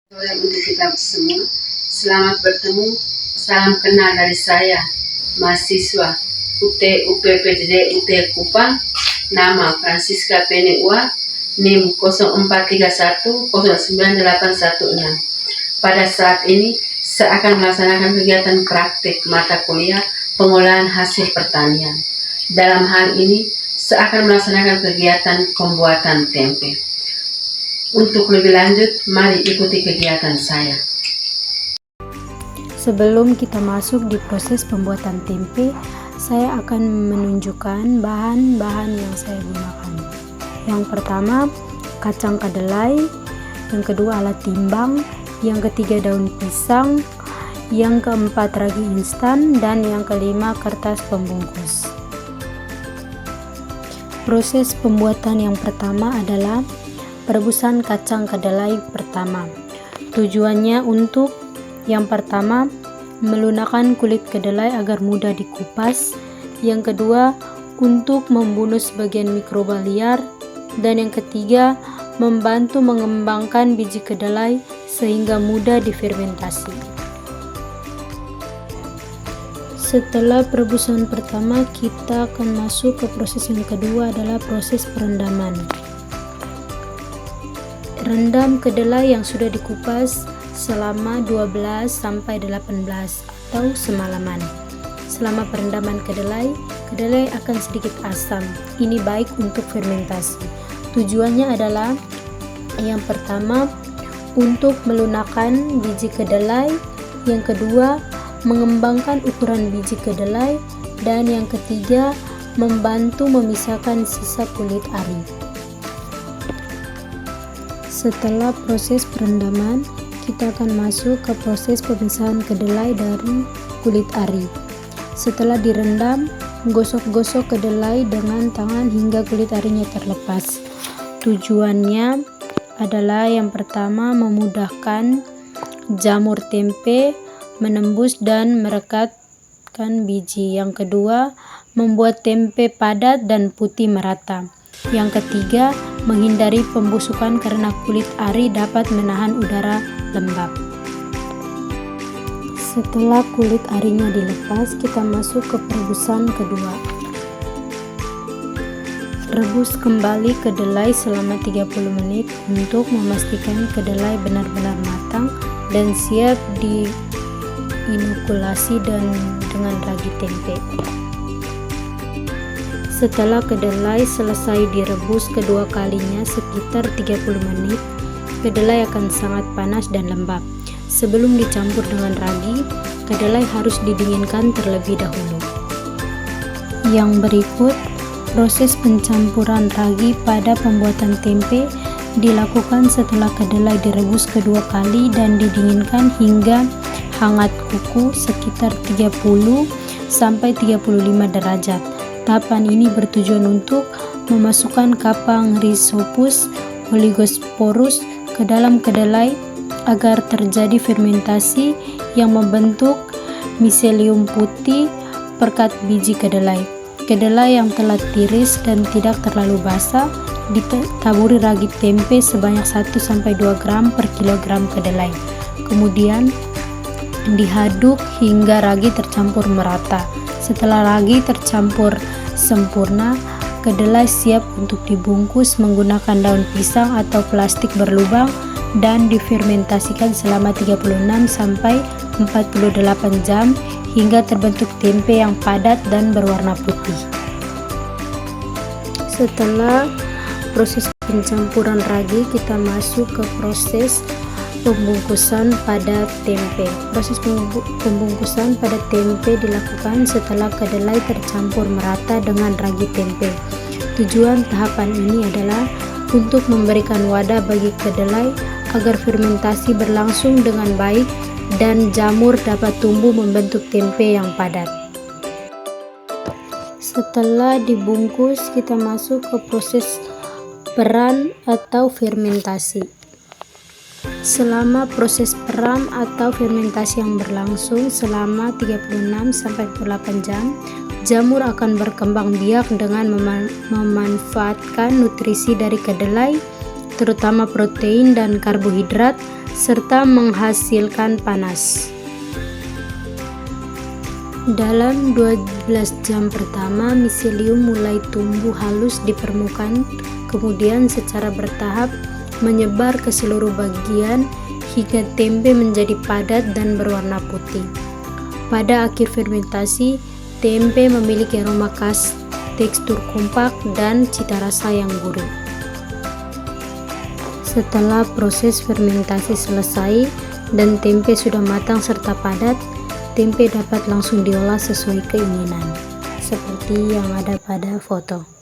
Sore untuk kita semua. Selamat bertemu. Salam kenal dari saya, mahasiswa UPPD UT Kupang. Nama Francisca Peneua, NIM 0431098816. Pada saat ini, saya akan melaksanakan kegiatan praktik mata kuliah pengolahan hasil pertanian. Dalam hal ini, saya akan melaksanakan kegiatan pembuatan tempe. Untuk lebih lanjut, mari ikuti kegiatan saya. Sebelum kita masuk di proses pembuatan tempe, saya akan menunjukkan bahan-bahan yang saya gunakan. Yang pertama, kacang kedelai. Yang kedua, alat timbang. Yang ketiga, daun pisang. Yang keempat, ragi instan. Dan yang kelima, kertas pembungkus. Proses pembuatan yang pertama adalah perebusan kacang kedelai pertama. Tujuannya untuk yang pertama, melunakkan kulit kedelai agar mudah dikupas. Yang kedua, untuk membunuh sebagian mikroba liar. Dan yang ketiga, membantu mengembangkan biji kedelai sehingga mudah difermentasi. Setelah perebusan pertama, kita akan masuk ke proses yang kedua, adalah proses perendaman. Rendam kedelai yang sudah dikupas selama 12-18 atau semalaman. Selama perendaman kedelai akan sedikit asam. Ini baik untuk fermentasi. Tujuannya adalah yang pertama, untuk melunakkan biji kedelai. Yang kedua, mengembangkan ukuran biji kedelai. Dan yang ketiga, membantu memisahkan sisa kulit ari. Setelah proses perendaman, kita akan masuk ke proses pemisahan kedelai dari kulit ari. Setelah direndam, gosok-gosok kedelai dengan tangan hingga kulit arinya terlepas. Tujuannya adalah yang pertama, memudahkan jamur tempe menembus dan merekatkan biji. Yang kedua, membuat tempe padat dan putih merata. Yang ketiga, menghindari pembusukan karena kulit ari dapat menahan udara lembab. Setelah kulit arinya dilepas, kita masuk ke perebusan kedua. Rebus kembali kedelai selama 30 menit untuk memastikan kedelai benar-benar matang dan siap diinokulasi dengan ragi tempe. Setelah kedelai selesai direbus kedua kalinya sekitar 30 menit, kedelai akan sangat panas dan lembab. Sebelum dicampur dengan ragi, kedelai harus didinginkan terlebih dahulu. Yang berikut, proses pencampuran ragi pada pembuatan tempe dilakukan setelah kedelai direbus kedua kali dan didinginkan hingga hangat kuku sekitar 30-35 derajat. Tahapan ini bertujuan untuk memasukkan kapang Rhizopus oligosporus ke dalam kedelai agar terjadi fermentasi yang membentuk miselium putih perekat biji kedelai. Kedelai yang telah tiris dan tidak terlalu basah ditaburi ragi tempe sebanyak 1-2 gram per kilogram kedelai. Kemudian dihaduk hingga ragi tercampur merata. Setelah ragi tercampur sempurna, kedelai siap untuk dibungkus menggunakan daun pisang atau plastik berlubang dan difermentasikan selama 36-48 jam hingga terbentuk tempe yang padat dan berwarna putih. Setelah proses pencampuran ragi, kita masuk ke proses pembungkusan pada tempe. Proses pembungkusan pada tempe dilakukan setelah kedelai tercampur merata dengan ragi tempe. Tujuan tahapan ini adalah untuk memberikan wadah bagi kedelai agar fermentasi berlangsung dengan baik dan jamur dapat tumbuh membentuk tempe yang padat. Setelah dibungkus, kita masuk ke proses peran atau fermentasi. Selama proses peram atau fermentasi yang berlangsung selama 36-48 jam, jamur akan berkembang biak dengan memanfaatkan nutrisi dari kedelai, terutama protein dan karbohidrat, serta menghasilkan panas. Dalam 12 jam pertama, miselium mulai tumbuh halus di permukaan, kemudian secara bertahap menyebar ke seluruh bagian hingga tempe menjadi padat dan berwarna putih. Pada akhir fermentasi, tempe memiliki aroma khas, tekstur kompak, dan cita rasa yang gurih. Setelah proses fermentasi selesai dan tempe sudah matang serta padat, tempe dapat langsung diolah sesuai keinginan, seperti yang ada pada foto.